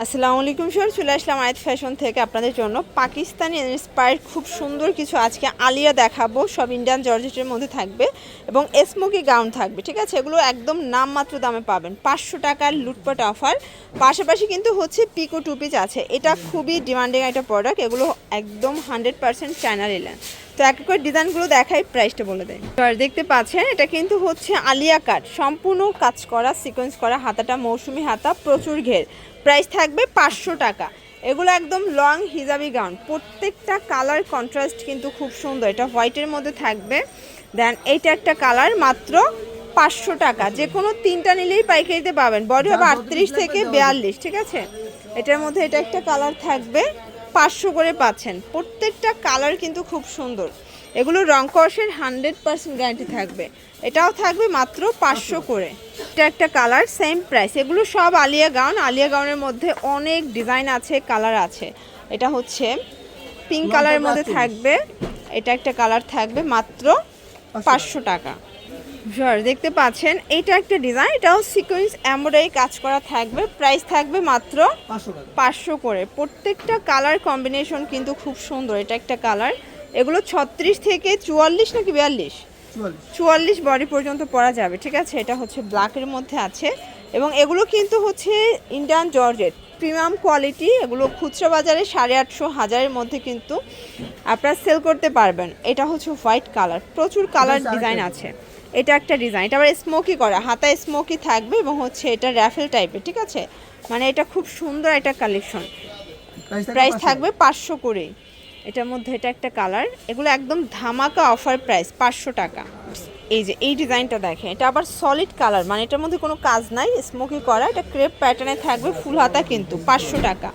আসসালামু আলাইকুম স্যার, চলে আসলাম আয়াত ফ্যাশন থেকে আপনাদের জন্য পাকিস্তানি ইন্সপায়ার্ড খুব সুন্দর কিছু আজকে আলিয়া দেখাবো। সব ইন্ডিয়ান জর্জেটের মধ্যে থাকবে এবং স্মোকি গাউন থাকবে, ঠিক আছে। এগুলো একদম নামমাত্র দামে পাবেন, 500 টাকার লুটপাট অফার। পাশাপাশি কিন্তু হচ্ছে পিকো টু পিস আছে, এটা খুবই ডিমান্ডিং একটা প্রোডাক্ট। এগুলো একদম 100% চায়না লিলেন। তো এক করে ডিজাইনগুলো দেখাই, প্রাইসটা বলে দেয়। আর দেখতে পাচ্ছেন এটা কিন্তু হচ্ছে আলিয়া কাট, সম্পূর্ণ কাজ করা, সিকোয়েন্স করা, হাতাটা মৌসুমি হাতা, প্রচুর ঘের। প্রাইস থাকবে 500 টাকা। এগুলো একদম লং হিজাবি গাউন, প্রত্যেকটা কালার কন্ট্রাস্ট কিন্তু খুব সুন্দর। এটা হোয়াইটের মধ্যে থাকবে। দেন এইটা একটা কালার, মাত্র 500 টাকা। যে কোনো তিনটা নিলেই পাইকারিতে পাবেন। বডি হবে 38 থেকে 42, ঠিক আছে। এটার মধ্যে এটা একটা কালার থাকবে, 500 করে পাচ্ছেন। প্রত্যেকটা কালার কিন্তু খুব সুন্দর। এগুলো রং কষের 100% গ্যারান্টি থাকবে। এটাও থাকবে মাত্র 500 করে। এটা একটা কালার, সেম প্রাইস। এগুলো সব আলিয়া গাউন। আলিয়া গাউনের মধ্যে অনেক ডিজাইন আছে, কালার আছে। এটা হচ্ছে পিঙ্ক কালারের মধ্যে থাকবে। এটা একটা কালার থাকবে মাত্র 500 টাকা। দেখতে পাচ্ছেন এইটা একটা ডিজাইন, এটাও সিকোয়েন্স এমব্রয়ডারি কাজ করা থাকবে। প্রাইস থাকবে মাত্র 500 করে। প্রত্যেকটা কালার কম্বিনেশন কিন্তু খুব সুন্দর। এটা একটা কালার। এগুলো 36 থেকে 44 নাকি 44 বডি পর্যন্ত পরা যাবে, ঠিক আছে। এটা হচ্ছে ব্ল্যাকের মধ্যে আছে এবং এগুলো কিন্তু হচ্ছে ইন্ডিয়ান জর্জেট, প্রিমিয়াম কোয়ালিটি। এগুলো খুচরা বাজারে 850 1000-এর মধ্যে কিন্তু আপনারা সেল করতে পারবেন। এটা হচ্ছে হোয়াইট কালার, প্রচুর কালার ডিজাইন আছে। এটা একটা ডিজাইন, এটা আবার স্মোকি করা, হাতায় স্মোকি থাকবে এবং হচ্ছে এটা র্যাফেল টাইপের, ঠিক আছে। মানে এটা খুব সুন্দর একটা কালেকশন। প্রাইস থাকবে 500 করে। এটার মধ্যে এটা একটা কালার। এগুলো একদম ধামাকা অফার প্রাইস, 500 টাকা। এই যে এই ডিজাইনটা দেখেন, এটা আবার সলিড কালার, মানে এটার মধ্যে কোনো কাজ নাই, স্মোকি করা। এটা ক্রেপ প্যাটার্নে থাকবে, ফুল হাতা কিন্তু, 500 টাকা।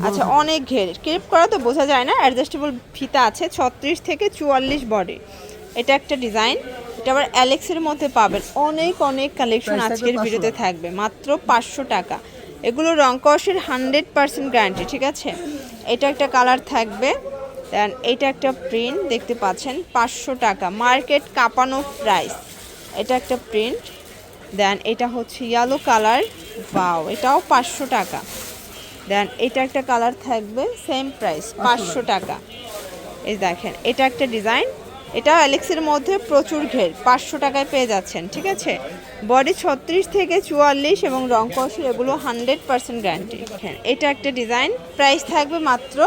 আচ্ছা, অনেক ঘের। ক্রেপ করা তো বোঝা যায় না, অ্যাডজাস্টেবল ফিতা আছে, 36 থেকে 44 বডি। এটা একটা ডিজাইন। এটা আবার অ্যালেক্সের মধ্যে পাবেন। অনেক অনেক কালেকশন আজকের ভিডিওতে থাকবে, মাত্র 500 টাকা। এগুলো রং কষের 100% গ্যারান্টি, ঠিক আছে। এটা একটা কালার থাকবে। দেন এইটা একটা প্রিন্ট দেখতে পাচ্ছেন, 500 টাকা, মার্কেট কাঁপানো প্রাইস। এটা একটা প্রিন্ট। দেন এটা হচ্ছে ইয়েলো কালার, বাও, এটাও 500 টাকা। দেন এটা একটা কালার থাকবে, সেম প্রাইস, 500 টাকা। এই দেখেন এটা একটা ডিজাইন, এটা অ্যালেক্সের মধ্যে প্রচুর ঘের, 500 টাকায় পেয়ে যাচ্ছেন, ঠিক আছে। বডি 36 থেকে 44 এবং রং কষের, এগুলো 100% গ্যারান্টি। হ্যাঁ, এটা একটা ডিজাইন, প্রাইস থাকবে মাত্র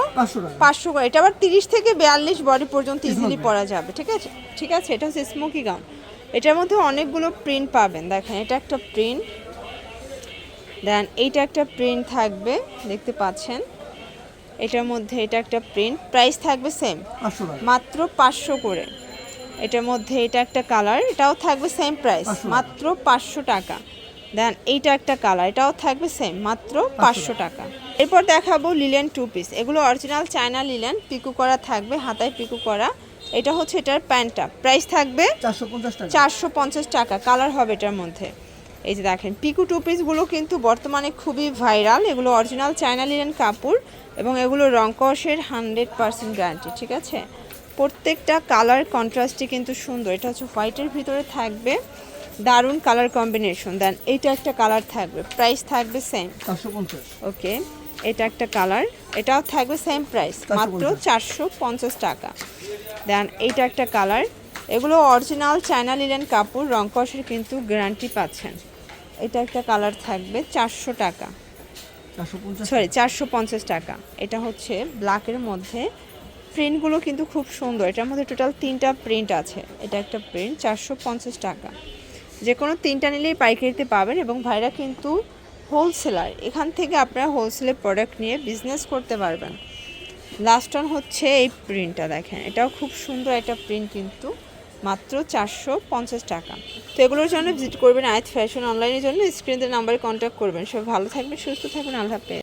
500 করে। এটা আবার 30 থেকে 42 বডি পর্যন্ত ইজিলি পরা যাবে, ঠিক আছে, ঠিক আছে। এটা হচ্ছে স্মোকি গাউন। এটার মধ্যে অনেকগুলো প্রিন্ট পাবেন। দেখেন এটা একটা প্রিন্ট। দেন এইটা একটা প্রিন্ট থাকবে, দেখতে পাচ্ছেন। এটার মধ্যে এটা একটা প্রিন্ট, প্রাইস থাকবে সেম, মাত্র 500 করে। এটার মধ্যে এটা একটা কালার, এটাও থাকবে সেম প্রাইস, মাত্র 500 টাকা। দেন এইটা একটা কালার, এটাও থাকবে সেম, মাত্র 500 টাকা। এরপর দেখাবো লিলেন টু পিস। এগুলো অরিজিনাল চায়না লিলেন, পিকো করা থাকবে, হাতায় পিকো করা। এটা হচ্ছে এটার প্যান্টটা, প্রাইস থাকবে 450 টাকা। কালার হবে এটার মধ্যে। এই যে দেখেন পিকো টু পিসগুলো কিন্তু বর্তমানে খুবই ভাইরাল। এগুলো অরিজিনাল চায়না লিনেন কাপড় এবং এগুলো রং কষের 100% গ্যারান্টি, ঠিক আছে। প্রত্যেকটা কালার কন্ট্রাস্টই কিন্তু সুন্দর। এটা হচ্ছে হোয়াইটের ভিতরে থাকবে, দারুণ কালার কম্বিনেশন। দেন এইটা একটা কালার থাকবে, প্রাইস থাকবে সেম, 450। ওকে, এটা একটা কালার, এটাও থাকবে সেম প্রাইস, মাত্র 450 টাকা। দেন এইটা একটা কালার। এগুলো অরিজিনাল চায়না লিনেন কাপড়, রং কষের কিন্তু গ্যারান্টি পাচ্ছেন। এটা একটা কালার থাকবে, 400 টাকা, 450 টাকা। এটা হচ্ছে ব্ল্যাকের মধ্যে, প্রিন্টগুলো কিন্তু খুব সুন্দর। এটার মধ্যে টোটাল 3টা প্রিন্ট আছে। এটা একটা প্রিন্ট, 450 টাকা। যে কোনো 3টা নিলেই পাইকারিতে পাবেন এবং ভাইরা কিন্তু হোলসেলার, এখান থেকে আপনারা হোলসেলের প্রোডাক্ট নিয়ে বিজনেস করতে পারবেন। লাস্ট অন হচ্ছে এই প্রিন্টটা দেখেন, এটাও খুব সুন্দর একটা প্রিন্ট, কিন্তু মাত্র 450 টাকা। তো এগুলোর জন্য ভিজিট করবেন আয়াত ফ্যাশন অনলাইনের জন্য, স্ক্রিনের নাম্বারে কন্ট্যাক্ট করবেন। সব ভালো থাকবেন, সুস্থ থাকবেন, আল্লাহ হাফেজ।